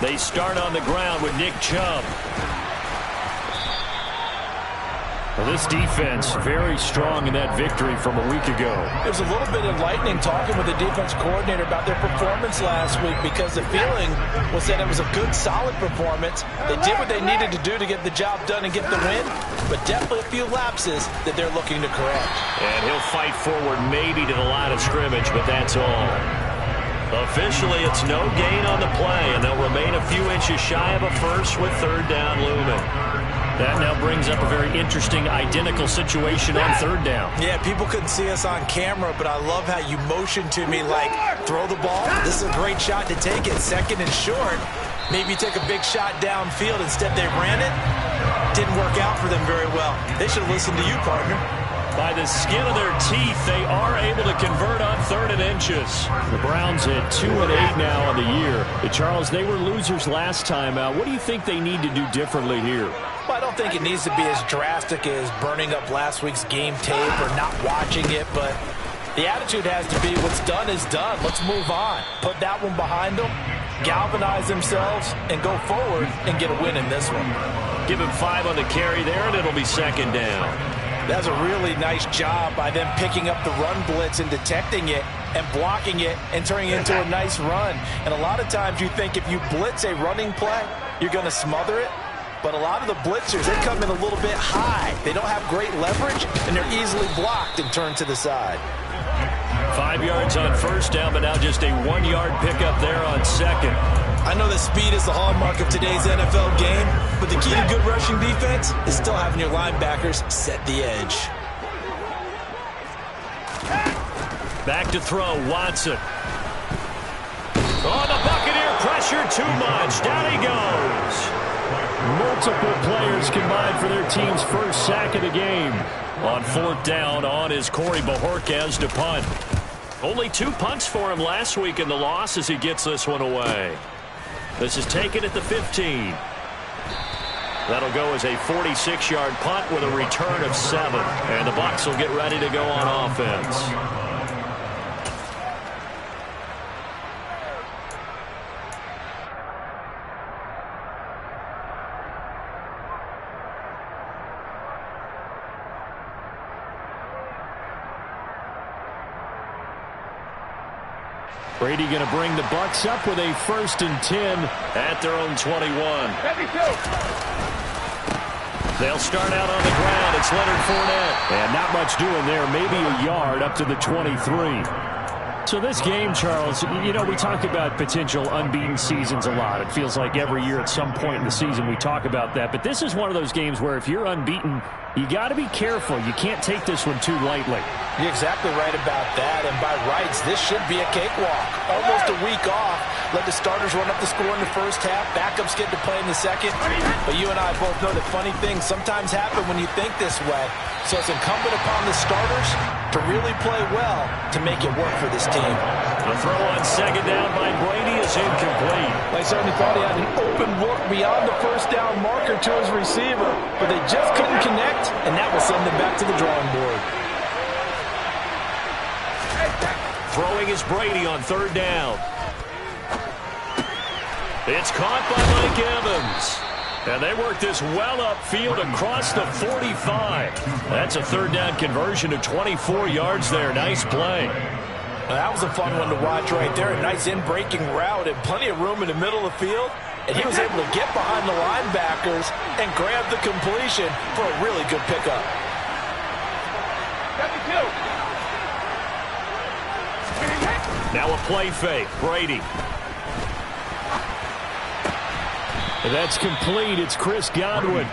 They start on the ground with Nick Chubb. Well, this defense very strong in that victory from a week ago. There's a little bit of lightning talking with the defense coordinator about their performance last week because the feeling was that it was a good, solid performance. They did what they needed to do to get the job done and get the win, but definitely a few lapses that they're looking to correct. And he'll fight forward maybe to the line of scrimmage, but that's all. Officially, it's no gain on the play, and they'll remain a few inches shy of a first with third down looming. That now brings up a very interesting identical situation on third down. Yeah, people couldn't see us on camera, but I love how you motioned to me like, throw the ball. This is a great shot to take it. Second and short. Maybe take a big shot downfield. Instead, they ran it. Didn't work out for them very well. They should have listened to you, partner. By the skin of their teeth, they are able to convert on 3rd and inches. The Browns at 2-8 now on the year. Charles, they were losers last time out. What do you think they need to do differently here? Well, I don't think it needs to be as drastic as burning up last week's game tape or not watching it, but the attitude has to be what's done is done. Let's move on. Put that one behind them, galvanize themselves, and go forward and get a win in this one. Give him 5 on the carry there, and it'll be second down. That's a really nice job by them picking up the run blitz and detecting it and blocking it and turning it into a nice run. And a lot of times you think if you blitz a running play, you're going to smother it. But a lot of the blitzers, they come in a little bit high. They don't have great leverage, and they're easily blocked and turned to the side. 5 yards on first down, but now just a 1-yard pickup there on second. I know that speed is the hallmark of today's NFL game, but the key to good rushing defense is still having your linebackers set the edge. Back to throw, Watson. Oh, the Buccaneer pressure too much. Down he goes. Multiple players combined for their team's first sack of the game. On 4th down, on is Corey Bojorquez to punt. Only 2 punts for him last week in the loss as he gets this one away. This is taken at the 15. That'll go as a 46-yard punt with a return of 7. And the Bucs will get ready to go on offense. Brady going to bring the Bucs up with a 1st and 10 at their own 21. They'll start out on the ground. It's Leonard Fournette. And not much doing there. Maybe a yard up to the 23. So this game, Charles, you know, we talk about potential unbeaten seasons a lot. It feels like every year at some point in the season we talk about that. But this is one of those games where if you're unbeaten, you got to be careful. You can't take this one too lightly. You're exactly right about that. And by rights, this should be a cakewalk. Almost a week off. Let the starters run up the score in the first half. Backups get to play in the second. But you and I both know that funny things sometimes happen when you think this way. So it's incumbent upon the starters to really play well to make it work for this team. The throw on second down by Brady is incomplete. They certainly thought he had an open look beyond the first down marker to his receiver, but they just couldn't connect, and that will send them back to the drawing board. Throwing is Brady on 3rd down. It's caught by Mike Evans. And they work this well upfield across the 45. That's a 3rd down conversion to 24 yards there. Nice play. Well, that was a fun one to watch right there. A nice in-breaking route and plenty of room in the middle of the field. And he was able to get behind the linebackers and grab the completion for a really good pickup. Now a play fake. Brady. That's complete. It's Chris Godwin.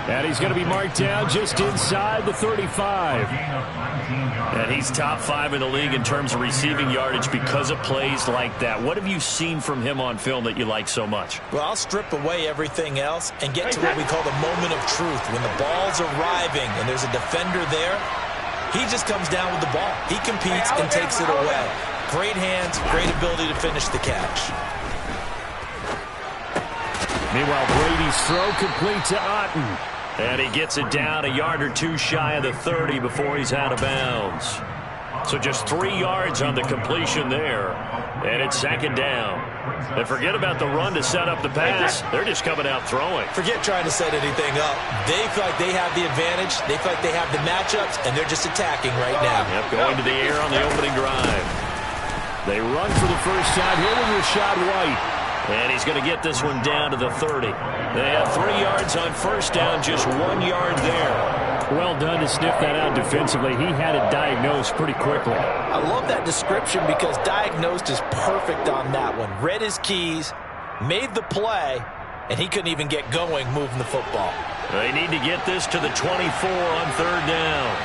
And he's going to be marked down just inside the 35. And he's top 5 in the league in terms of receiving yardage because of plays like that. What have you seen from him on film that you like so much? Well, I'll strip away everything else and get to what we call the moment of truth. When the ball's arriving and there's a defender there, he just comes down with the ball. He competes and takes it away. Great hands, great ability to finish the catch. Meanwhile, Brady's throw complete to Otten. And he gets it down a yard or 2 shy of the 30 before he's out of bounds. So just 3 yards on the completion there. And it's second down. And forget about the run to set up the pass. They're just coming out throwing. Forget trying to set anything up. They feel like they have the advantage. They feel like they have the matchups, and they're just attacking right now. Yep, going to the air on the opening drive. They run for the first time here with Rashad White. And he's going to get this one down to the 30. They have 3 yards on first down, just 1 yard there. Well done to sniff that out defensively. He had it diagnosed pretty quickly. I love that description because diagnosed is perfect on that one. Read his keys, made the play, and he couldn't even get going moving the football. They need to get this to the 24 on third down.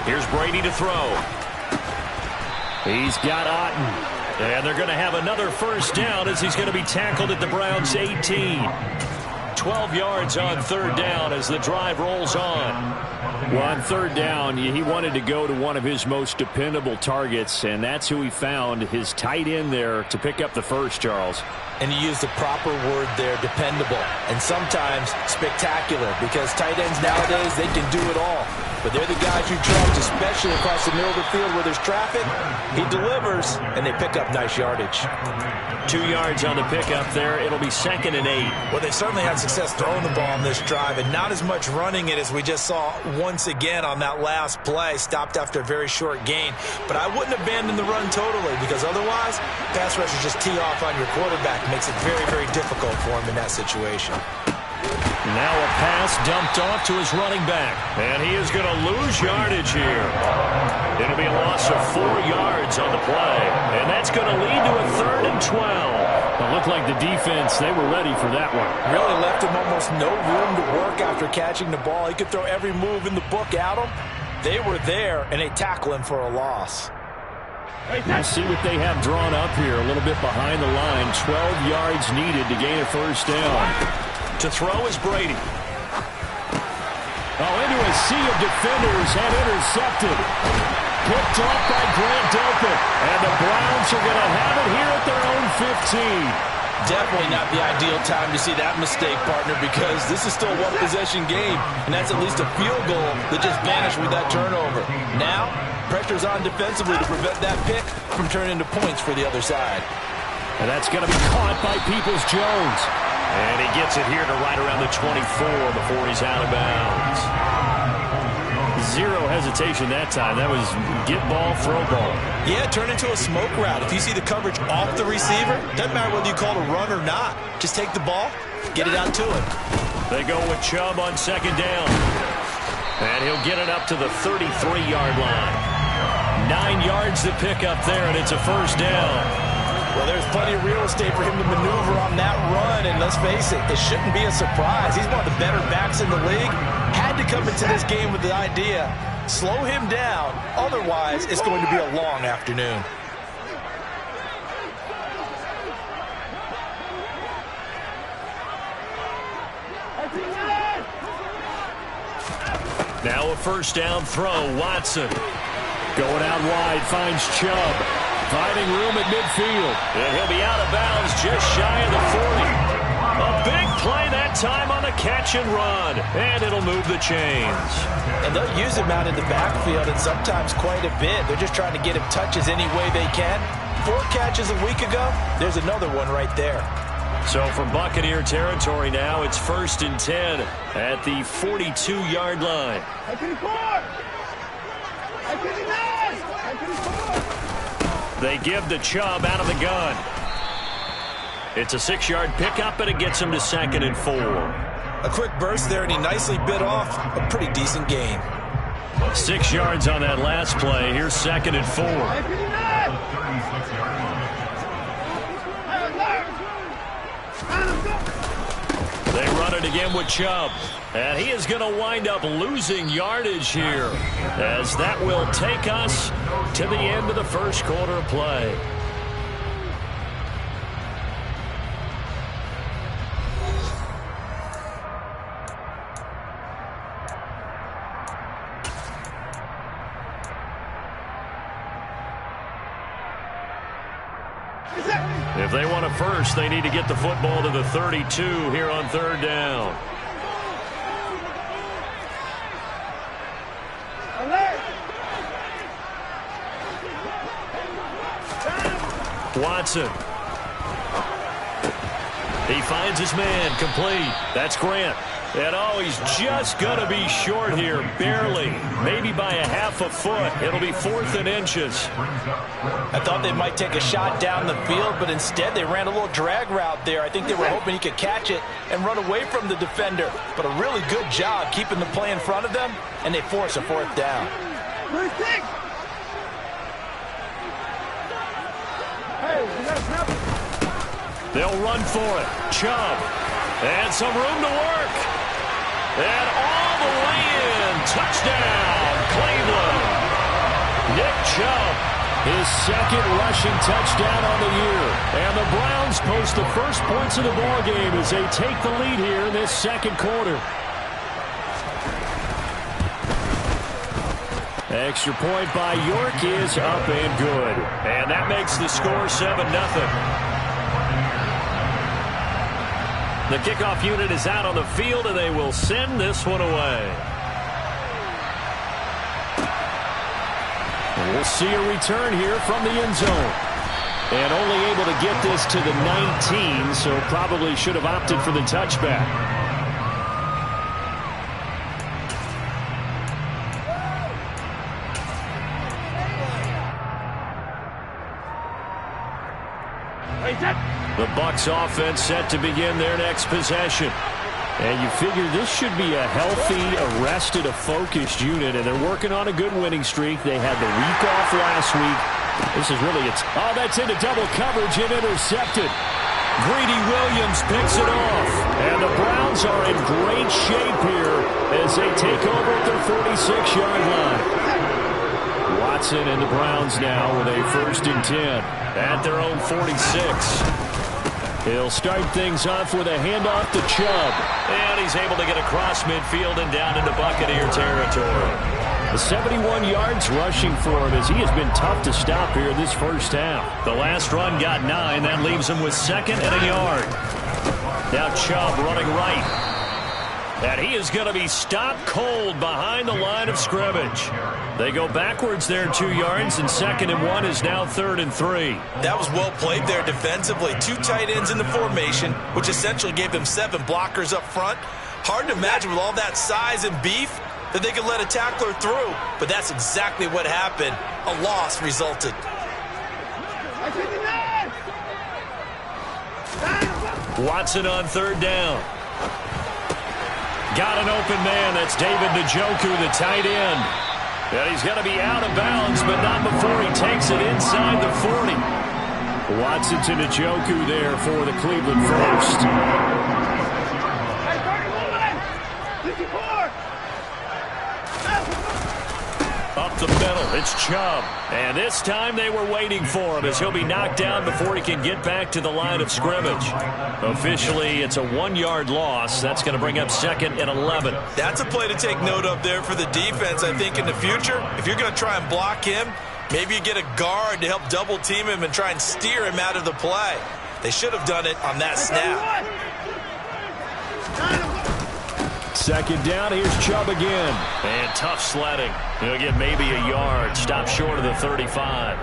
Here's Brady to throw. He's got Otten. And they're going to have another first down as he's going to be tackled at the Browns' 18. 12 yards on third down as the drive rolls on. Well, on third down, he wanted to go to one of his most dependable targets, and that's who he found, his tight end there to pick up the first, Charles. And you use the proper word there, dependable, and sometimes spectacular, because tight ends nowadays, they can do it all. But they're the guys you trust, especially across the middle of the field where there's traffic. He delivers, and they pick up nice yardage. 2 yards on the pickup there. It'll be 2nd and 8. Well, they certainly had success throwing the ball on this drive, and not as much running it as we just saw once again on that last play, stopped after a very short gain. But I wouldn't abandon the run totally, because otherwise, pass rushers just tee off on your quarterback. It makes it very, very difficult for him in that situation. Now a pass dumped off to his running back. And he is going to lose yardage here. It'll be a loss of 4 yards on the play. And that's going to lead to a 3rd and 12. It looked like the defense, they were ready for that one. Really left him almost no room to work after catching the ball. He could throw every move in the book at him. They were there, and they tackle him for a loss. Let's see what they have drawn up here. A little bit behind the line. 12 yards needed to gain a first down. To throw is Brady. Oh, into a sea of defenders and intercepted. Picked off by Grant Delpit. And the Browns are going to have it here at their own 15. Definitely not the ideal time to see that mistake, partner, because this is still a one-possession game, and that's at least a field goal that just vanished with that turnover. Now, pressure's on defensively to prevent that pick from turning into points for the other side. And that's going to be caught by Peoples-Jones. And he gets it here to right around the 24 before he's out of bounds. Zero hesitation that time. That was get ball, throw ball. Yeah, turn into a smoke route. If you see the coverage off the receiver, doesn't matter whether you call it a run or not. Just take the ball, get it out to him. They go with Chubb on 2nd down. And he'll get it up to the 33-yard line. 9 yards to pick up there, and it's a first down. Well, there's plenty of real estate for him to maneuver on that run, and let's face it, it shouldn't be a surprise. He's one of the better backs in the league. Had to come into this game with the idea, slow him down, otherwise it's going to be a long afternoon. Now a first down throw, Watson. Going out wide, finds Chubb. Finding room at midfield. And he'll be out of bounds just shy of the 40. A big play that time on the catch and run. And it'll move the chains. And they'll use him out in the backfield, and sometimes quite a bit. They're just trying to get him touches any way they can. 4 catches a week ago, there's another one right there. So from Buccaneer territory now, it's 1st and 10 at the 42-yard line. They give the Chubb out of the gun. It's a 6-yard pickup, and it gets him to 2nd and 4. A quick burst there, and he nicely bit off a pretty decent gain. 6 yards on that last play. Here's 2nd and 4. They run it again with Chubb. And he is going to wind up losing yardage here, as that will take us to the end of the first quarter of play. If they want a first, they need to get the football to the 32 here on 3rd down. Watson. He finds his man, complete. That's Grant. And oh, he's just going to be short here, barely. Maybe by a half a foot. It'll be 4th and inches. I thought they might take a shot down the field, but instead they ran a little drag route there. I think they were hoping he could catch it and run away from the defender. But a really good job keeping the play in front of them, and they force a 4th down. They'll run for it. Chubb. And some room to work. And all the way in. Touchdown, Cleveland. Nick Chubb, his 2nd rushing touchdown on the year. And the Browns post the first points of the ballgame as they take the lead here in this 2nd quarter. Extra point by York is up and good. And that makes the score 7-0. The kickoff unit is out on the field, and they will send this one away. And we'll see a return here from the end zone. And only able to get this to the 19, so probably should have opted for the touchback. The Bucs offense set to begin their next possession. And you figure this should be a healthy, arrested, a focused unit, and they're working on a good winning streak. They had the week off last week. This is really oh, that's into double coverage and intercepted. Greedy Williams picks it off. And the Browns are in great shape here as they take over at their 46-yard line. Watson and the Browns now with a 1st and 10 at their own 46. He'll start things off with a handoff to Chubb. And he's able to get across midfield and down into Buccaneer territory. The 71 yards rushing for him as he has been tough to stop here this first half. The last run got 9. That leaves him with 2nd and a yard. Now Chubb running right. And he is going to be stopped cold behind the line of scrimmage. They go backwards there 2 yards, and 2nd and 1 is now 3rd and 3. That was well played there defensively. 2 tight ends in the formation, which essentially gave them 7 blockers up front. Hard to imagine with all that size and beef that they could let a tackler through. But that's exactly what happened. A loss resulted. Watson on 3rd down. Got an open man. That's David Njoku, the tight end. And he's going to be out of bounds, but not before he takes it inside the 40. Watson to Njoku there for the Cleveland first. Up the middle, it's Chubb. And this time they were waiting for him as he'll be knocked down before he can get back to the line of scrimmage. Officially, it's a 1-yard loss. That's going to bring up 2nd and 11. That's a play to take note of there for the defense, I think, in the future. If you're going to try and block him, maybe you get a guard to help double team him and try and steer him out of the play. They should have done it on that snap. 2nd down, here's Chubb again. And tough sledding. He'll get maybe a yard. Stop short of the 35.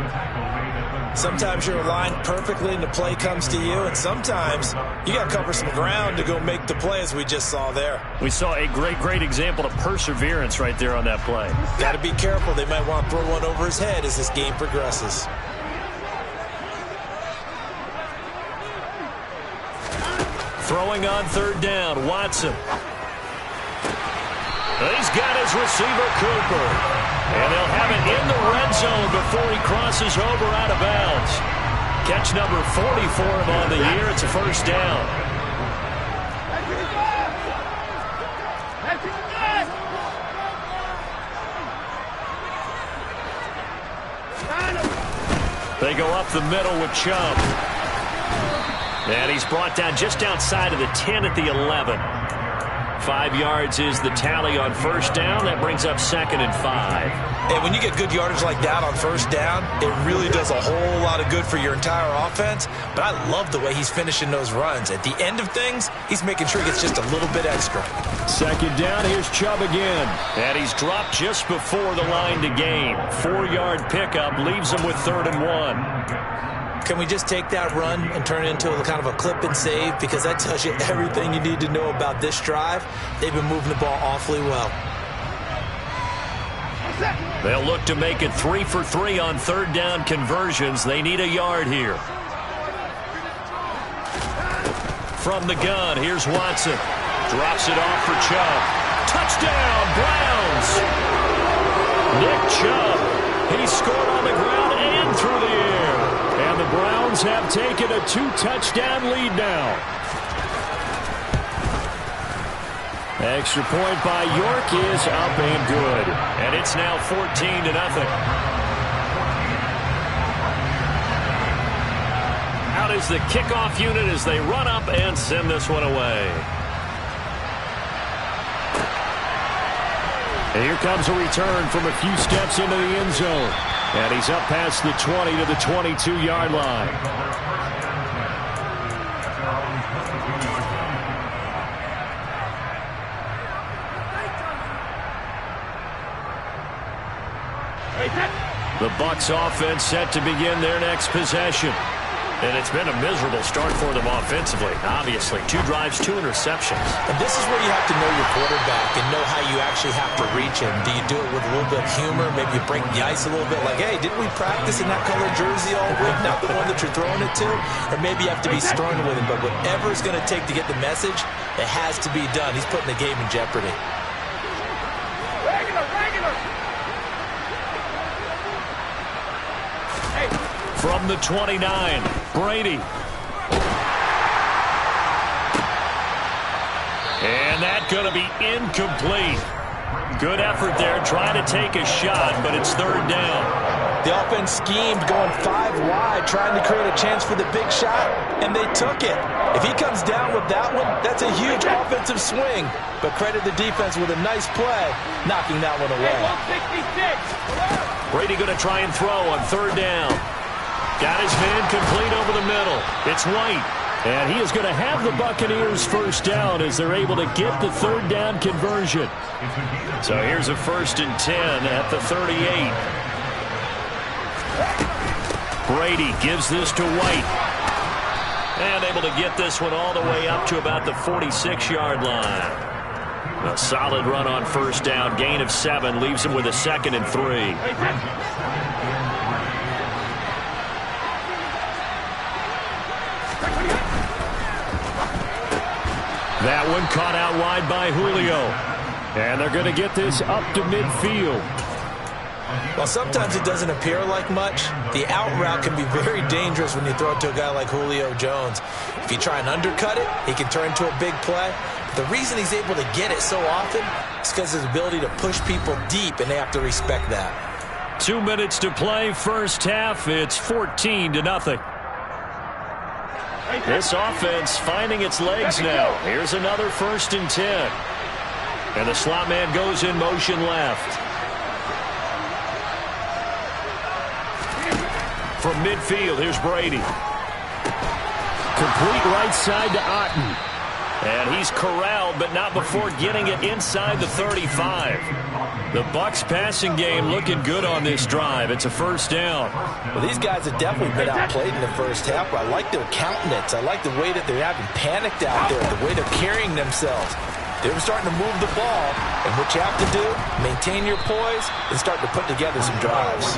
Sometimes you're aligned perfectly and the play comes to you, and sometimes you got to cover some ground to go make the play, as we just saw there. We saw a great example of perseverance right there on that play. Got to be careful. They might want to throw one over his head as this game progresses. Throwing on 3rd down, Watson. He's got his receiver, Cooper. And they'll have it in the red zone before he crosses over out of bounds. Catch number 40 for him on the year. It's a 1st down. They go up the middle with Chubb. And he's brought down just outside of the 10 at the 11. 5 yards is the tally on 1st down. That brings up 2nd and 5. And when you get good yardage like that on 1st down, it really does a whole lot of good for your entire offense. But I love the way he's finishing those runs. At the end of things, he's making sure he gets just a little bit extra. 2nd down, here's Chubb again. And he's dropped just before the line to gain. 4-yard pickup leaves him with 3rd and 1. Can we just take that run and turn it into a kind of a clip and save? Because that tells you everything you need to know about this drive. They've been moving the ball awfully well. They'll look to make it 3 for 3 on third down conversions. They need a yard here. From the gun, here's Watson. Drops it off for Chubb. Touchdown, Browns! Nick Chubb. He scored on the ground and through the air. And the Browns have taken a 2-touchdown lead now. Extra point by York is up and good. And it's now 14-0. Out is the kickoff unit as they run up and send this one away. And here comes a return from a few steps into the end zone. And he's up past the 20 to the 22-yard line. The Bucs offense set to begin their next possession. And it's been a miserable start for them offensively. Obviously, 2 drives, 2 interceptions. And this is where you have to know your quarterback and know how you actually have to reach him. Do you do it with a little bit of humor? Maybe you break the ice a little bit like, hey, didn't we practice in that color jersey all week? Not the one that you're throwing it to? Or maybe you have to be stern with him. But whatever it's going to take to get the message, it has to be done. He's putting the game in jeopardy. From the 29, Brady. And that's going to be incomplete. Good effort there, trying to take a shot, but it's third down. The offense schemed, going 5 wide, trying to create a chance for the big shot, and they took it. If he comes down with that one, that's a huge offensive swing. But credit the defense with a nice play, knocking that one away. Brady going to try and throw on third down. Got his man complete over the middle. It's White. And he is going to have the Buccaneers first down as they're able to get the third down conversion. So here's a 1st and 10 at the 38. Brady gives this to White. And able to get this one all the way up to about the 46-yard line. A solid run on first down. Gain of 7 leaves him with a 2nd and 3. That one caught out wide by Julio. And they're going to get this up to midfield. Well, sometimes it doesn't appear like much. The out route can be very dangerous when you throw it to a guy like Julio Jones. If you try and undercut it, he can turn into a big play. But the reason he's able to get it so often is because of his ability to push people deep, and they have to respect that. 2 minutes to play, first half. It's 14-0. This offense finding its legs now. Here's another 1st and 10. And the slot man goes in motion left. From midfield, here's Brady. Complete right side to Otten. And he's corralled, but not before getting it inside the 35. The Bucs passing game looking good on this drive. It's a first down. Well, these guys have definitely been outplayed in the first half, but I like their countenance. I like the way that they're having panicked out there, the way they're carrying themselves. They're starting to move the ball, and what you have to do, maintain your poise and start to put together some drives.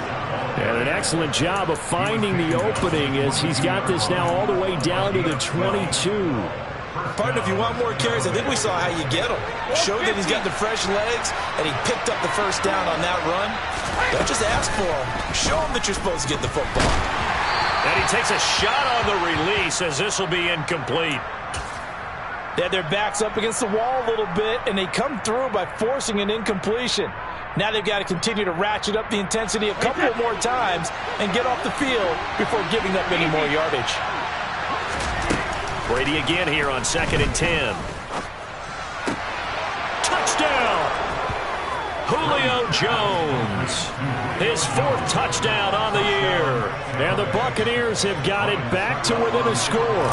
And an excellent job of finding the opening as he's got this now all the way down to the 22. Partner, if you want more carries, I think we saw how you get them. Showed that he's got the fresh legs, and he picked up the first down on that run. Don't just ask for him. Show him that you're supposed to get the football. And he takes a shot on the release as this will be incomplete. They had their backs up against the wall a little bit, and they come through by forcing an incompletion. Now they've got to continue to ratchet up the intensity a couple more times and get off the field before giving up any more yardage. Brady again here on 2nd and 10. Touchdown! Julio Jones. His 4th touchdown on the year. And the Buccaneers have got it back to within a score.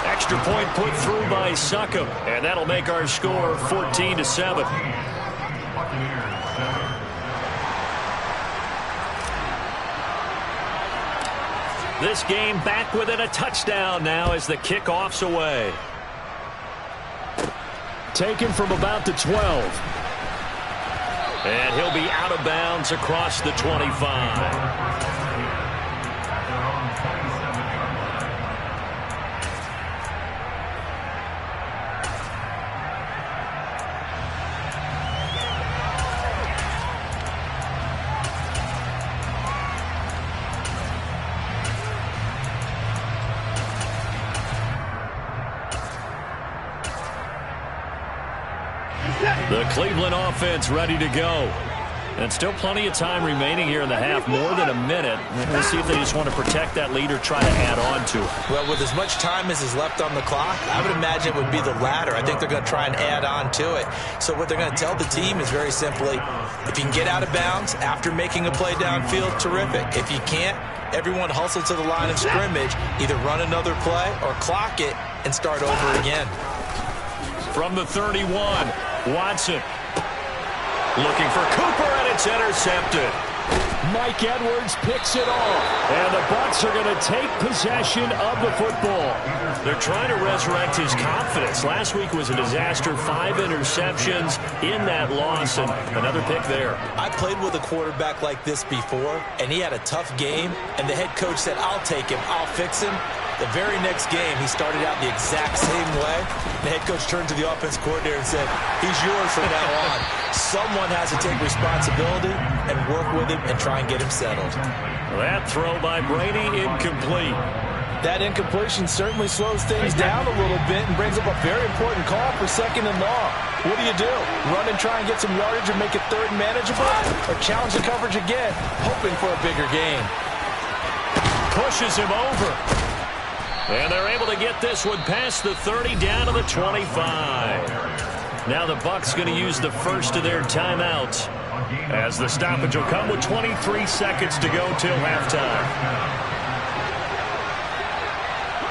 Extra point put through by Succop. And that'll make our score 14-7. This game back within a touchdown now as the kickoff's away. Taken from about the 12. And he'll be out of bounds across the 25. The Cleveland offense ready to go. And still plenty of time remaining here in the half, more than a minute. We'll see if they just want to protect that lead or try to add on to it. Well, with as much time as is left on the clock, I would imagine it would be the latter. I think they're going to try and add on to it. So what they're going to tell the team is very simply, if you can get out of bounds after making a play downfield, terrific. If you can't, everyone hustle to the line of scrimmage, either run another play or clock it and start over again. From the 31, Watson looking for Cooper, and it's intercepted. Mike Edwards picks it off. And the Bucs are going to take possession of the football. They're trying to resurrect his confidence. Last week was a disaster. 5 interceptions in that loss, and another pick there. I played with a quarterback like this before, and he had a tough game, and the head coach said, I'll take him, I'll fix him. The very next game, he started out the exact same way. The head coach turned to the offense coordinator and said, he's yours from now on. Someone has to take responsibility and work with him and try and get him settled. That throw by Brady incomplete. That incompletion certainly slows things down a little bit and brings up a very important call for 2nd and long. What do? Run and try and get some yardage and make it 3rd and manageable? Or challenge the coverage again, hoping for a bigger gain? Pushes him over. And they're able to get this one past the 30 down to the 25. Now the Bucs going to use the first of their timeouts as the stoppage will come with 23 seconds to go till halftime.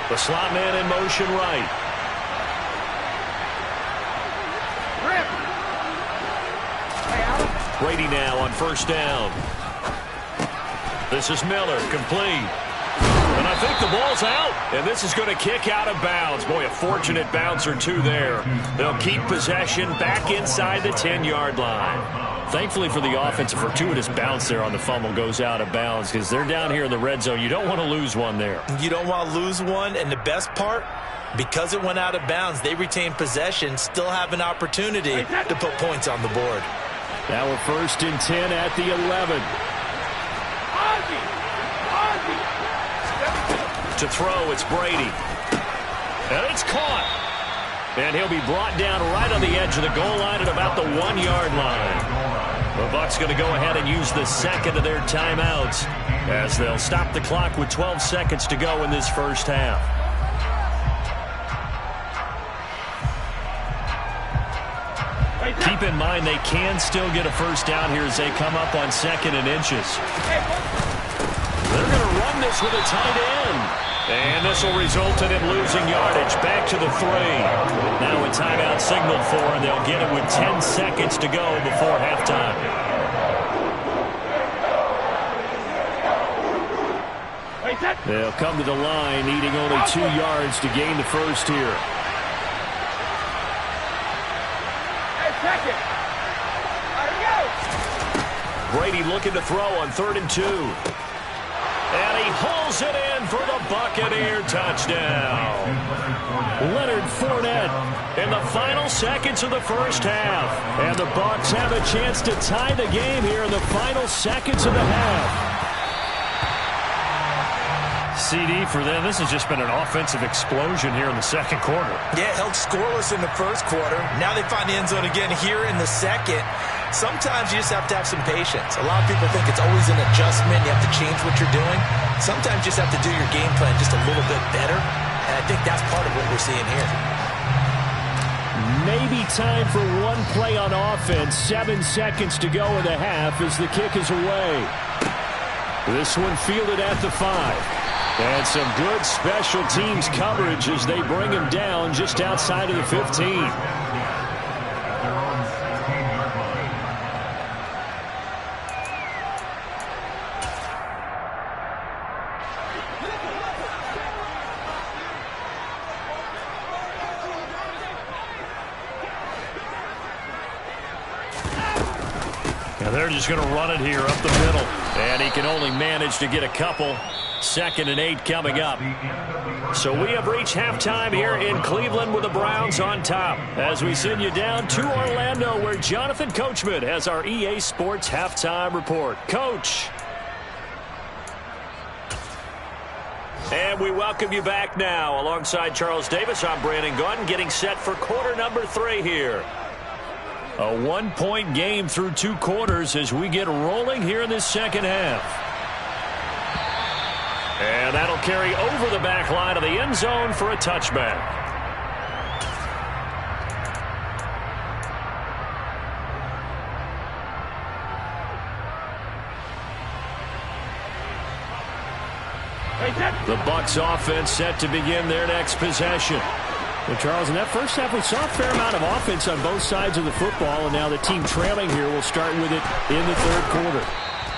The slot man in motion right. Brady now on 1st down. This is Miller, complete. And I think the ball's out, and this is going to kick out of bounds. Boy, a fortunate bounce or two there. They'll keep possession back inside the 10-yard line. Thankfully for the offense, a fortuitous bounce there on the fumble goes out of bounds because they're down here in the red zone. You don't want to lose one there. You don't want to lose one, and the best part, because it went out of bounds, they retain possession, still have an opportunity to put points on the board. Now we're 1st and 10 at the 11. To throw, it's Brady. And it's caught. And he'll be brought down right on the edge of the goal line at about the 1-yard line. The Bucs going to go ahead and use the 2nd of their timeouts as they'll stop the clock with 12 seconds to go in this first half. Keep in mind they can still get a first down here as they come up on 2nd and inches. They're going to run this with a tight end. And this will result in him losing yardage back to the 3. Now a timeout signaled for, and they'll get it with 10 seconds to go before halftime. They'll come to the line, needing only 2 yards to gain the first here. Brady looking to throw on 3rd and 2. And he hauls it in for the Buccaneer touchdown. Leonard Fournette in the final seconds of the first half. And the Bucs have a chance to tie the game here in the final seconds of the half. CD for them. This has just been an offensive explosion here in the 2nd quarter. Yeah, held scoreless in the 1st quarter. Now they find the end zone again here in the 2nd. Sometimes you just have to have some patience. A lot of people think it's always an adjustment. You have to change what you're doing. Sometimes you just have to do your game plan just a little bit better. And I think that's part of what we're seeing here. Maybe time for one play on offense. 7 seconds to go in the half as the kick is away. This one fielded at the 5. And some good special teams coverage as they bring him down just outside of the 15. And they're just going to run it here up the middle. And he can only manage to get a couple. 2nd and 8 coming up. So we have reached halftime here in Cleveland with the Browns on top. As we send you down to Orlando, where Jonathan Coachman has our EA Sports halftime report. Coach. And we welcome you back now. Alongside Charles Davis, I'm Brandon Gunn, getting set for quarter number 3 here. A 1-point game through 2 quarters as we get rolling here in this second half. And that'll carry over the back line of the end zone for a touchback. The Bucs offense set to begin their next possession. Well, Charles, in that first half, we saw a fair amount of offense on both sides of the football, and now the team trailing here will start with it in the 3rd quarter.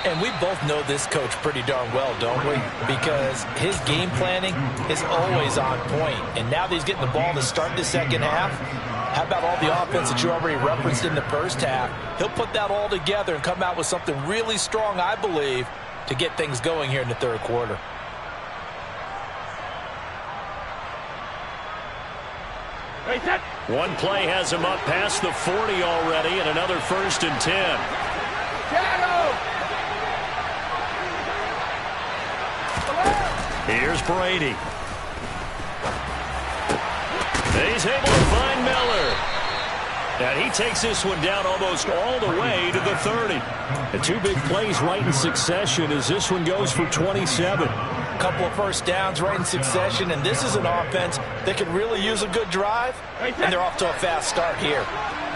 And we both know this coach pretty darn well, don't we? Because his game planning is always on point. And now that he's getting the ball to start the second half, how about all the offense that you already referenced in the first half? He'll put that all together and come out with something really strong, I believe, to get things going here in the 3rd quarter. One play has him up past the 40 already, and another 1st and 10. Here's Brady. He's able to find Miller. And he takes this one down almost all the way to the 30. The 2 big plays right in succession as this one goes for 27. Couple of first downs right in succession, and this is an offense that could really use a good drive, and they're off to a fast start here.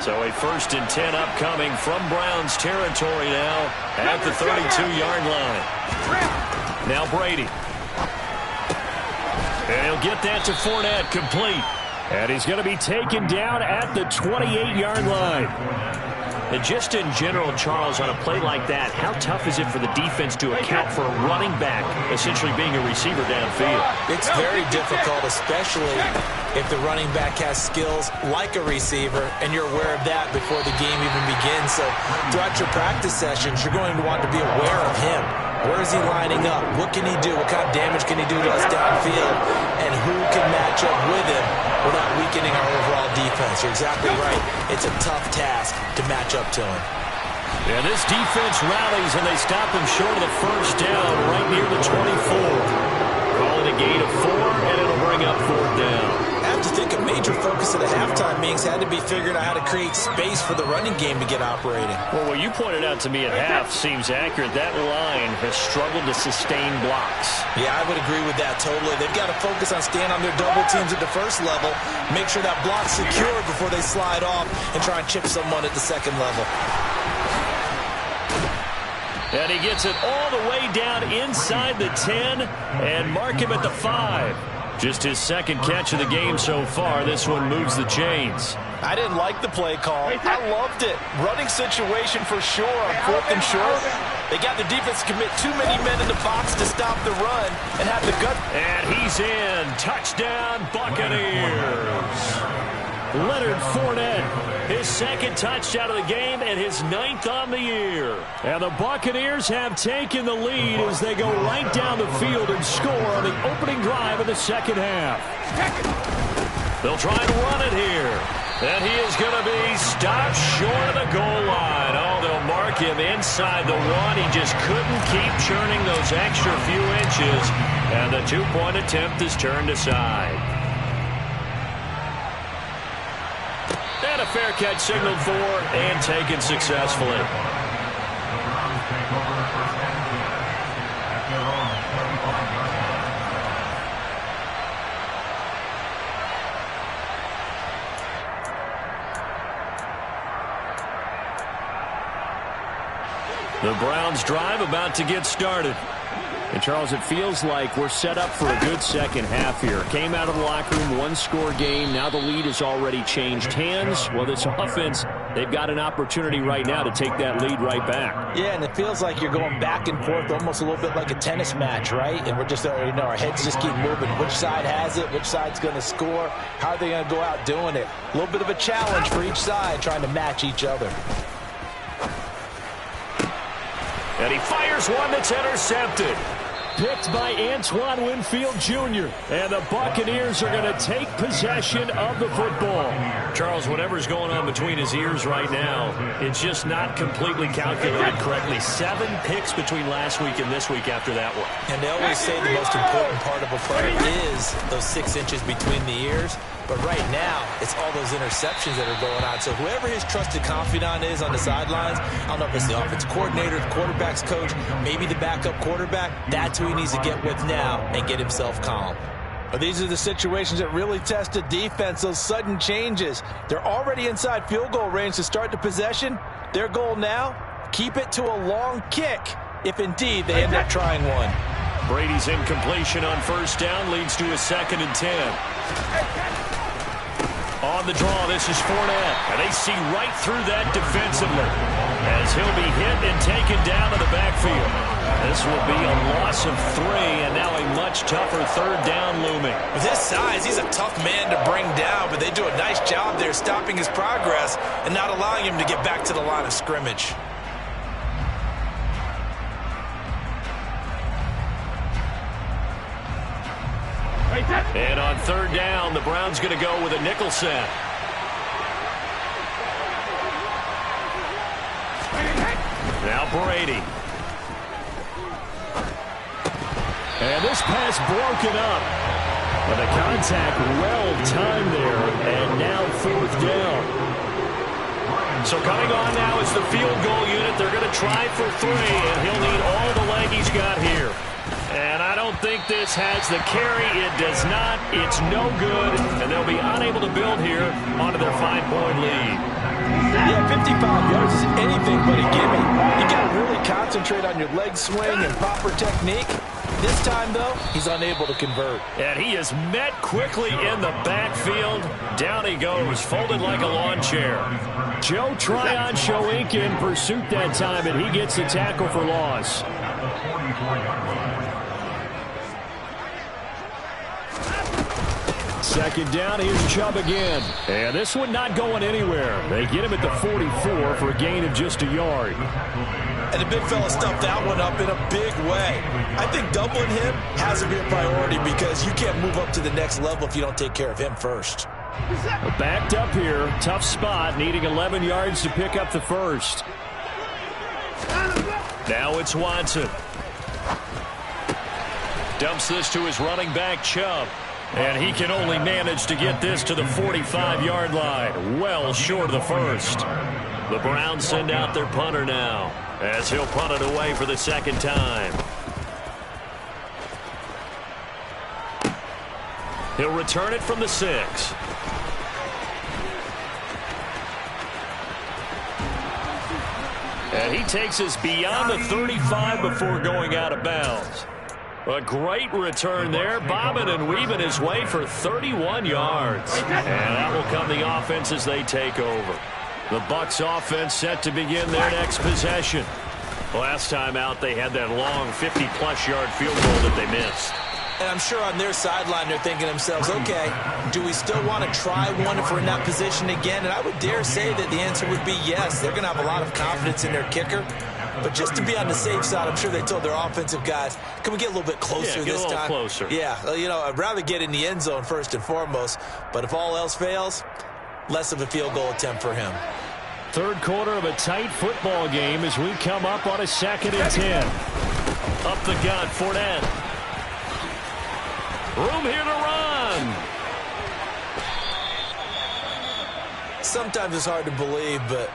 So a 1st and 10 upcoming from Browns territory now at the 32-yard line. Now Brady. And he'll get that to Fournette, complete. And he's going to be taken down at the 28-yard line. And just in general, Charles, on a play like that, how tough is it for the defense to account for a running back essentially being a receiver downfield? It's very difficult, especially if the running back has skills like a receiver, and you're aware of that before the game even begins. So throughout your practice sessions, you're going to want to be aware of him. Where is he lining up? What can he do? What kind of damage can he do to us downfield? And who can match up with him without weakening our overall defense? You're exactly right. It's a tough task to match up to him. And this defense rallies, and they stop him short of the 1st down right near the 24. Call it a gain of 4, and it'll bring up 4th down. I have to think a major focus of the halftime meetings had to be figuring out how to create space for the running game to get operating. Well, what you pointed out to me at half seems accurate. That line has struggled to sustain blocks. Yeah, I would agree with that totally. They've got to focus on staying on their double teams at the 1st level, make sure that block's secure before they slide off and try and chip someone at the 2nd level. And he gets it all the way down inside the 10 and mark him at the 5. Just his 2nd catch of the game so far. This one moves the chains. I didn't like the play call. I loved it. Running situation for sure on 4th and short. They got the defense to commit too many men in the box to stop the run and have the gut. And he's in. Touchdown, Buccaneers. Leonard Fournette, his 2nd touchdown of the game and his 9th on the year. And the Buccaneers have taken the lead as they go right down the field and score on the opening drive of the second half. They'll try and run it here. And he is going to be stopped short of the goal line. Oh, they'll mark him inside the 1. He just couldn't keep churning those extra few inches. And the 2-point attempt is turned aside. And a fair catch signaled for and taken successfully. The Browns drive about to get started. And, Charles, it feels like we're set up for a good second half here. Came out of the locker room, 1-score game. Now the lead has already changed hands. Well, this offense, they've got an opportunity right now to take that lead right back. Yeah, and it feels like you're going back and forth almost a little bit like a tennis match, right? And we're just, our heads just keep moving. Which side has it? Which side's going to score? How are they going to go out doing it? A little bit of a challenge for each side trying to match each other. And he fires one that's intercepted. Picked by Antoine Winfield Jr. And the Buccaneers are going to take possession of the football. Charles, whatever's going on between his ears right now, it's just not completely calculated correctly. 7 picks between last week and this week after that one. And they always say the most important part of a player is those 6 inches between the ears. But right now, it's all those interceptions that are going on. So whoever his trusted confidant is on the sidelines, I don't know if it's the offensive coordinator, the quarterback's coach, maybe the backup quarterback, that's who he needs to get with now and get himself calm. But these are the situations that really test a defense, those sudden changes. They're already inside field goal range to start the possession. Their goal now, keep it to a long kick, if indeed they end up trying one. Brady's incompletion on first down leads to a 2nd and 10. On the draw, this is Fournette. And they see right through that defensively as he'll be hit and taken down to the backfield. This will be a loss of 3, and now a much tougher 3rd down looming. With his size, he's a tough man to bring down, but they do a nice job there stopping his progress and not allowing him to get back to the line of scrimmage. And on 3rd down, the Browns going to go with a nickel set. Now Brady. And this pass broken up. But the contact well timed there. And now 4th down. So coming on now is the field goal unit. They're going to try for 3, and he'll need all the leg he's got here. And I don't think this has the carry. It does not. It's no good. And they'll be unable to build here onto their 5-point lead. Yeah, 55 yards is anything but a gimme. You got to really concentrate on your leg swing and proper technique. This time, though, he's unable to convert. And he is met quickly in the backfield. Down he goes, folded like a lawn chair. Joe Tryon-Shoyinka in pursuit that time, and he gets the tackle for loss. Second down, here's Chubb again. And this one not going anywhere. They get him at the 44 for a gain of just a yard. And the big fella stuffed that one up in a big way. I think doubling him has to be a priority because you can't move up to the next level if you don't take care of him first. Backed up here, tough spot, needing 11 yards to pick up the first. Now it's Watson. Dumps this to his running back, Chubb. And he can only manage to get this to the 45-yard line. Well short of the first. The Browns send out their punter now, as he'll punt it away for the 2nd time. He'll return it from the 6. And he takes us beyond the 35 before going out of bounds. A great return there, bobbing and weaving his way for 31 yards. And that will come the offense as they take over. The Bucs offense set to begin their next possession. Last time out, they had that long 50-plus yard field goal that they missed. And I'm sure on their sideline they're thinking to themselves, okay, do we still want to try one if we're in that position again? And I would dare say that the answer would be yes. They're going to have a lot of confidence in their kicker. But just to be on the safe side, I'm sure they told their offensive guys, can we get a little bit closer this time? Get a little closer. Yeah, you know, I'd rather get in the end zone first and foremost. But if all else fails, less of a field goal attempt for him. Third quarter of a tight football game as we come up on a 2nd and 10. Up the gut, Fournette. Room here to run. Sometimes it's hard to believe, but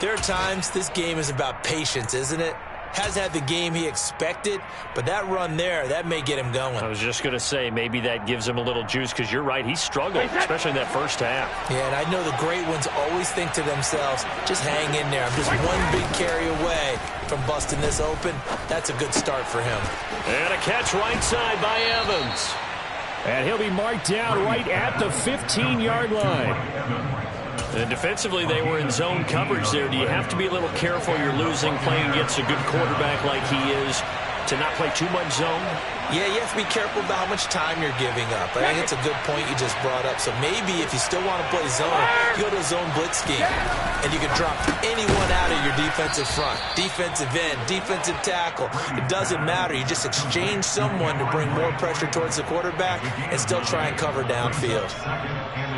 there are times this game is about patience, isn't it? Has had the game he expected, but that run there, that may get him going. I was just going to say, maybe that gives him a little juice, because you're right, he struggled, especially in that first half. Yeah, and I know the great ones always think to themselves, just hang in there. I'm just one big carry away from busting this open. That's a good start for him. And a catch right side by Evans. And he'll be marked down right at the 15-yard line. And defensively, they were in zone coverage there. Do you have to be a little careful? You're losing, playing against a good quarterback like he is, to not play too much zone? Yeah, you have to be careful about how much time you're giving up. I think it's a good point you just brought up. So maybe if you still want to play zone, you go to a zone blitz scheme. And you can drop anyone out of your defensive front. Defensive end, defensive tackle. It doesn't matter. You just exchange someone to bring more pressure towards the quarterback and still try and cover downfield.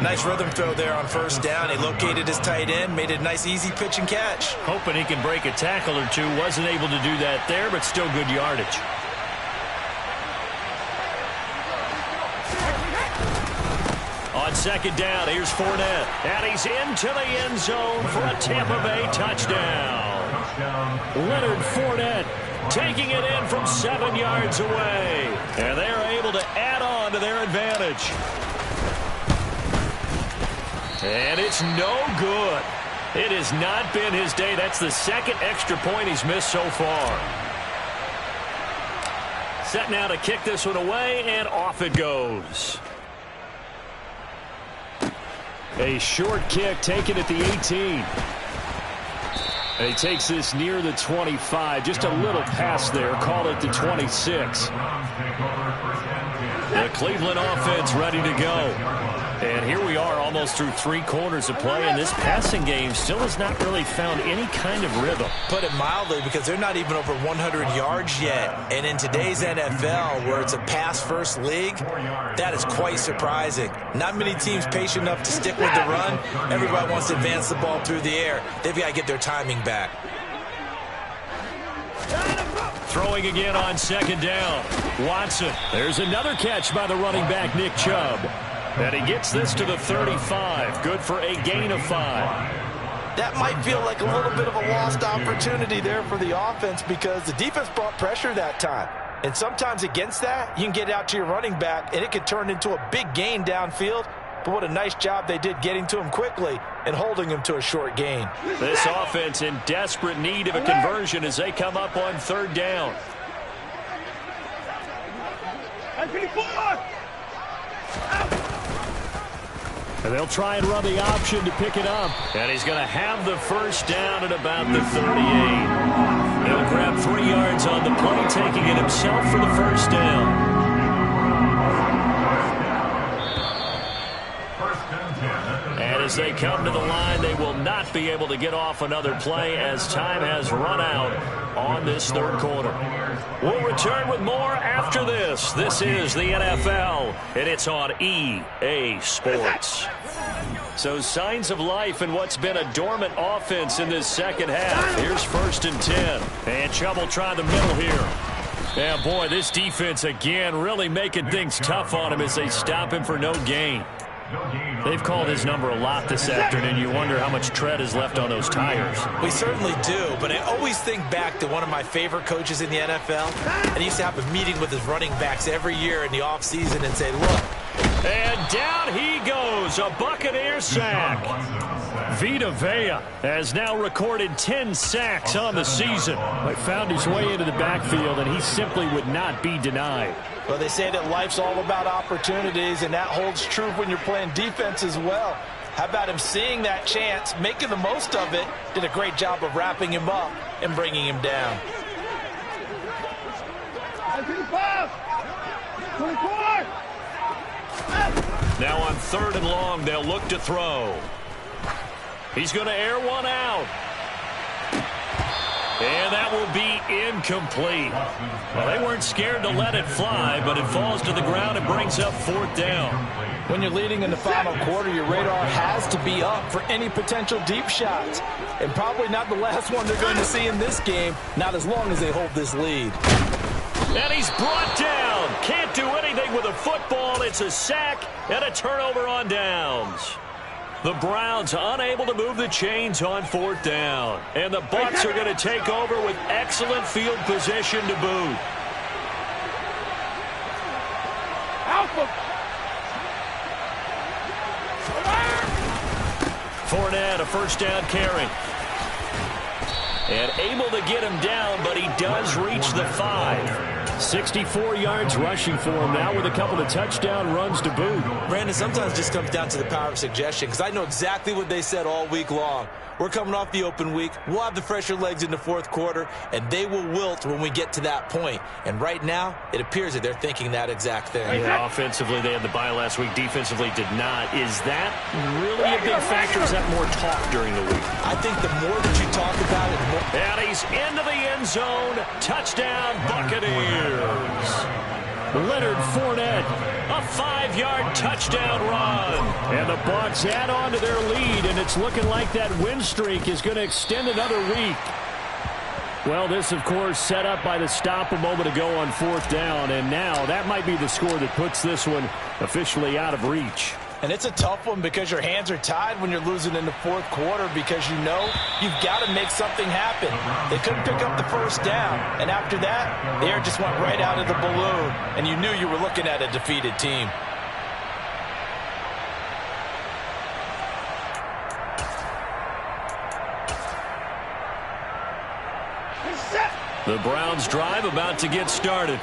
Nice rhythm throw there on first down. He located his tight end, made it a nice easy pitch and catch. Hoping he can break a tackle or two. Wasn't able to do that there, but still good yardage. On second down, here's Fournette. And he's into the end zone for a Tampa Bay touchdown. Leonard Fournette taking it in from 7 yards away. And they're able to add on to their advantage. And it's no good. It has not been his day. That's the second extra point he's missed so far. Set now to kick this one away, and off it goes. A short kick taken at the 18. And he takes this near the 25. Just a little pass there. Call it the 26. The Cleveland offense ready to go. And here we are almost through 3 quarters of play, and this passing game still has not really found any kind of rhythm. Put it mildly, because they're not even over 100 yards yet. And in today's NFL, where it's a pass-first league, that is quite surprising. Not many teams patient enough to stick with the run. Everybody wants to advance the ball through the air. They've got to get their timing back. Throwing again on second down. Watson. There's another catch by the running back, Nick Chubb. And he gets this to the 35. Good for a gain of 5. That might feel like a little bit of a lost opportunity there for the offense, because the defense brought pressure that time. And sometimes against that, you can get out to your running back, and it could turn into a big gain downfield. But what a nice job they did getting to him quickly and holding him to a short gain. This offense in desperate need of a conversion as they come up on third down. And they'll try and run the option to pick it up. And he's going to have the first down at about the 38. He'll grab 3 yards on the play, taking it himself for the first down. And as they come to the line, they will not be able to get off another play as time has run out on this third quarter. We'll return with more after this. This is the NFL, and it's on EA Sports. So signs of life in what's been a dormant offense in this second half. Here's 1st and 10. And Chubb will try the middle here. Yeah, boy, this defense again really making things tough on him as they stop him for no gain. They've called his number a lot this afternoon. You wonder how much tread is left on those tires. We certainly do, but I always think back to one of my favorite coaches in the NFL, and he used to have a meeting with his running backs every year in the offseason and say, look. And down he goes, a Buccaneer sack. Vita Vea has now recorded 10 sacks on the season. He found his way into the backfield, and he simply would not be denied. Well, they say that life's all about opportunities, and that holds true when you're playing defense as well. How about him seeing that chance, making the most of it, did a great job of wrapping him up and bringing him down. 24. Now on 3rd and long, they'll look to throw. He's going to air one out. And that will be incomplete. Well, they weren't scared to let it fly, but it falls to the ground and brings up 4th down. When you're leading in the final quarter, your radar has to be up for any potential deep shots. And probably not the last one they're going to see in this game, not as long as they hold this lead. And he's brought down. Can't do anything with a football. It's a sack and a turnover on downs. The Browns unable to move the chains on 4th down. And the Bucs are going to take over with excellent field position to boot. Fournette, a first down carry. And able to get him down, but he does reach the 5. 64 yards rushing for him now with a couple of touchdown runs to boot. Brandon, sometimes it just comes down to the power of suggestion, because I know exactly what they said all week long. We're coming off the open week. We'll have the fresher legs in the fourth quarter, and they will wilt when we get to that point. And right now, it appears that they're thinking that exact thing. Yeah, offensively, they had the bye last week. Defensively, did not. Is that really a big factor? Is that more talk during the week? I think the more that you talk about it, the more... And he's into the end zone. Touchdown, Buccaneers. Leonard Fournette, a 5-yard touchdown run. And the Bucs add on to their lead, and it's looking like that win streak is going to extend another week. Well, this, of course, set up by the stop a moment ago on 4th down, and now that might be the score that puts this one officially out of reach. And it's a tough one because your hands are tied when you're losing in the fourth quarter, because you know you've got to make something happen. They couldn't pick up the first down, and after that, the air just went right out of the balloon, and you knew you were looking at a defeated team. The Browns drive about to get started.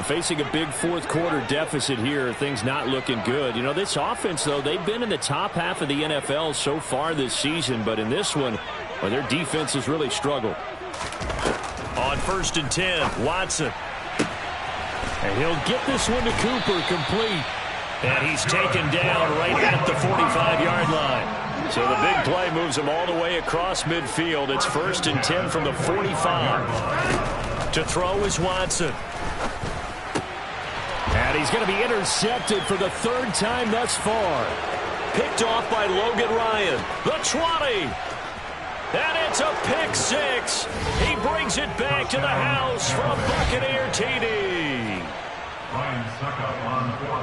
Facing a big fourth quarter deficit here, things not looking good. You know, this offense, though, they've been in the top half of the NFL so far this season, but in this one, well, their defense has really struggled. On 1st and 10, Watson. And he'll get this one to Cooper, complete. And he's taken down right at the 45-yard line. So the big play moves him all the way across midfield. It's 1st and 10 from the 45. To throw is Watson. And he's going to be intercepted for the 3rd time thus far. Picked off by Logan Ryan. The 20. And it's a pick 6. He brings it back to the house for a Buccaneer TD.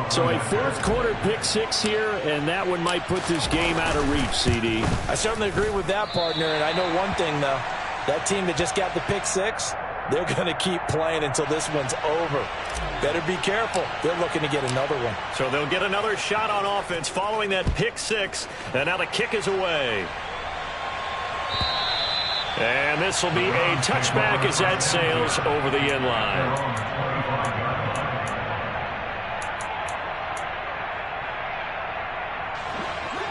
So a fourth quarter pick 6 here, and that one might put this game out of reach, CD. I certainly agree with that, partner, and I know one thing, though. That team that just got the pick 6, they're going to keep playing until this one's over. Better be careful. They're looking to get another one. So they'll get another shot on offense following that pick 6, and now the kick is away. And this will be a touchback as that sails over the end line.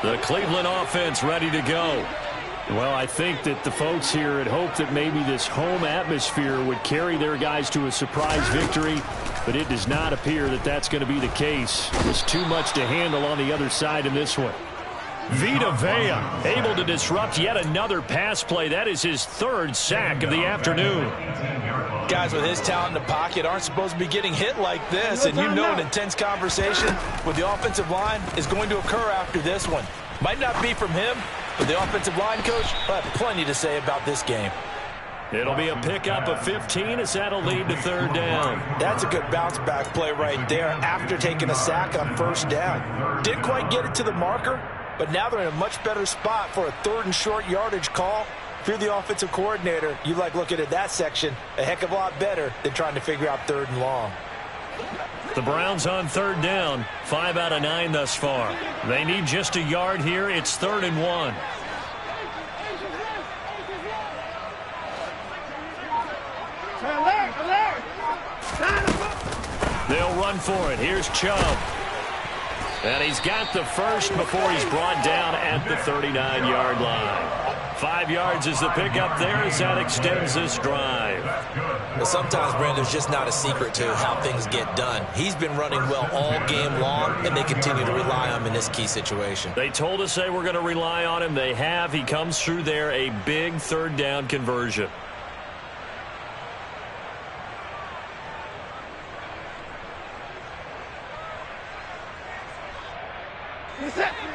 The Cleveland offense ready to go. Well, I think that the folks here had hoped that maybe this home atmosphere would carry their guys to a surprise victory, but it does not appear that that's going to be the case. There's too much to handle on the other side in this one. Vita Vea able to disrupt yet another pass play. That is his 3rd sack of the afternoon. Guys with his talent in the pocket aren't supposed to be getting hit like this, and you know an intense conversation with the offensive line is going to occur after this one. Might not be from him, but the offensive line coach will have plenty to say about this game. It'll be a pickup of 15 as that'll lead to 3rd down. That's a good bounce-back play right there after taking a sack on 1st down. Didn't quite get it to the marker, but now they're in a much better spot for a 3rd and short yardage call. If you're the offensive coordinator, you like looking at that section a heck of a lot better than trying to figure out 3rd and long. The Browns on 3rd down, 5 out of 9 thus far. They need just a yard here. It's 3rd and 1. They'll run for it. Here's Chubb. And he's got the first before he's brought down at the 39-yard line. 5 yards is the pickup there as that extends this drive. But sometimes, Brandon, there's just not a secret to how things get done. He's been running well all game long, and they continue to rely on him in this key situation. They told us they were going to rely on him. They have. He comes through there, a big 3rd down conversion.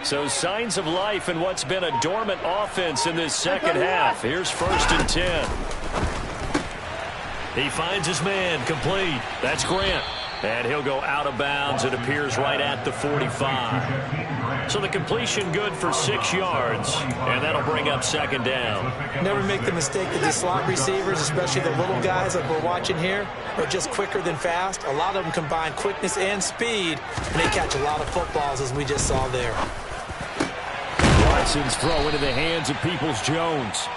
So signs of life in what's been a dormant offense in this second half. Here's 1st and 10. He finds his man, complete. That's Grant. And he'll go out of bounds. It appears right at the 45. So the completion good for 6 yards, and that'll bring up 2nd down. Never make the mistake that these slot receivers, especially the little guys like we're watching here, are just quicker than fast. A lot of them combine quickness and speed, and they catch a lot of footballs, as we just saw there. Jackson's throw into the hands of Peoples-Jones.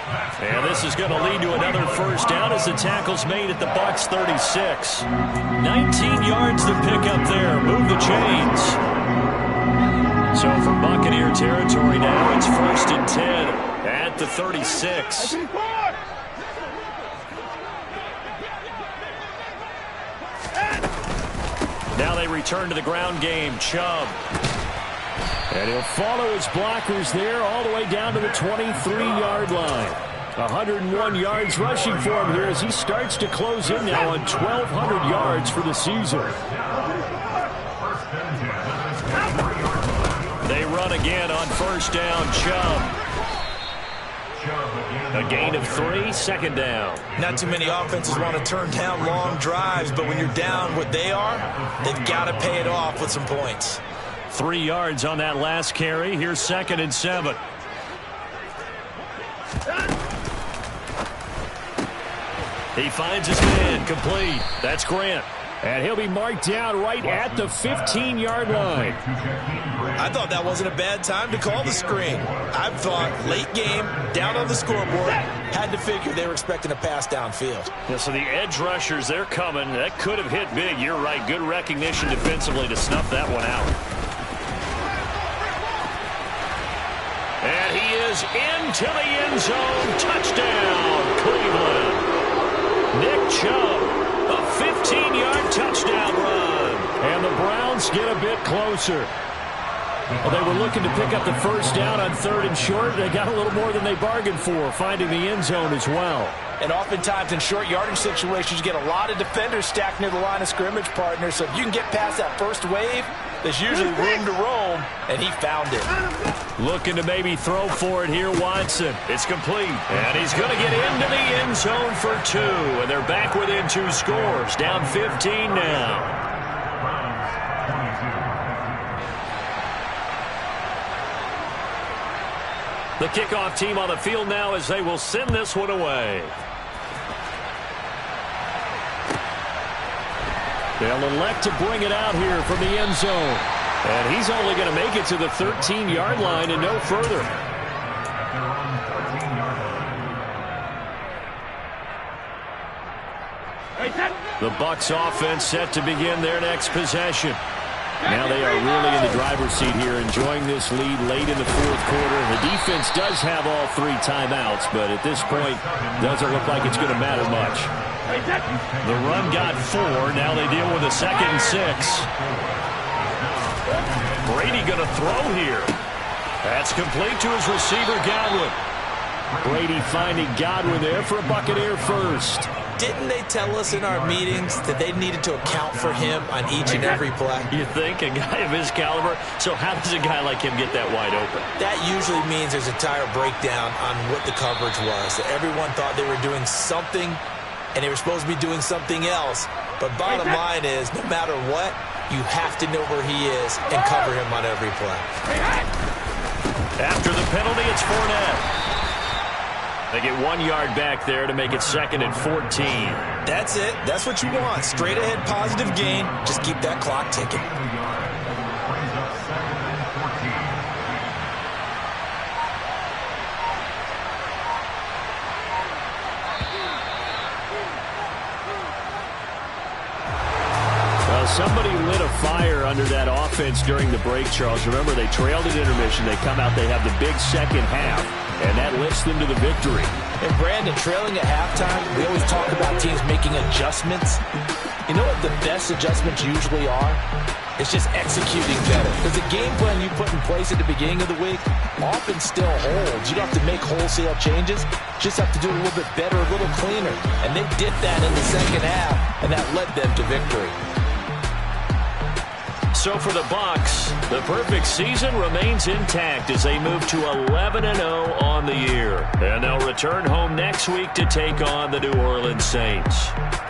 And this is going to lead to another first down as the tackle's made at the Bucs 36. 19 yards to pick up there. Move the chains. So from Buccaneer territory now, it's 1st and 10 at the 36. Now they return to the ground game. Chubb. And he'll follow his blockers there all the way down to the 23-yard line. 101 yards rushing for him here as he starts to close in now on 1,200 yards for the season. They run again on first down. Chubb. A gain of 3, second down. Not too many offenses want to turn down long drives, but when you're down what they are, they've got to pay it off with some points. 3 yards on that last carry. Here's 2nd and 7. He finds his man, complete. That's Grant. And he'll be marked down right at the 15-yard line. I thought that wasn't a bad time to call the screen. I thought late game, down on the scoreboard, had to figure they were expecting a pass downfield. Yeah, so the edge rushers, they're coming. That could have hit big. You're right. Good recognition defensively to snuff that one out. And he is into the end zone. Touchdown, Cleveland. Nick Chubb. A 15-yard touchdown run. And the Browns get a bit closer. Well, they were looking to pick up the first down on 3rd and short. They got a little more than they bargained for, finding the end zone as well. And oftentimes in short yardage situations, you get a lot of defenders stacked near the line of scrimmage, partner. So if you can get past that first wave, there's usually room to roam, and he found it. Looking to maybe throw for it here, Watson. It's complete. And he's going to get into the end zone for 2. And they're back within 2 scores. Down 15 now. The kickoff team on the field now as they will send this one away. They'll elect to bring it out here from the end zone. And he's only going to make it to the 13-yard line and no further. The Bucs offense set to begin their next possession. Now they are really in the driver's seat here, enjoying this lead late in the 4th quarter. The defense does have all 3 timeouts, but at this point, doesn't look like it's going to matter much. The run got 4. Now they deal with a 2nd and 6. Brady going to throw here. That's complete to his receiver, Godwin. Brady finding Godwin there for a Buccaneer first. Didn't they tell us in our meetings that they needed to account for him on each and every play? You think? A guy of his caliber? So how does a guy like him get that wide open? That usually means there's a tire breakdown on what the coverage was. That everyone thought they were doing something, and they were supposed to be doing something else. But bottom line is, no matter what, you have to know where he is and cover him on every play. After the penalty, it's Fournette. They get 1 yard back there to make it 2nd and 14. That's it. That's what you want. Straight ahead positive gain. Just keep that clock ticking. Somebody lit a fire under that offense during the break, Charles. Remember, they trailed at intermission. They come out, they have the big second half, and that lifts them to the victory. And Brandon, trailing at halftime, we always talk about teams making adjustments. You know what the best adjustments usually are? It's just executing better. Because the game plan you put in place at the beginning of the week often still holds. You don't have to make wholesale changes. Just have to do it a little bit better, a little cleaner. And they did that in the second half, and that led them to victory. So for the Bucs, the perfect season remains intact as they move to 11-0 on the year. And they'll return home next week to take on the New Orleans Saints.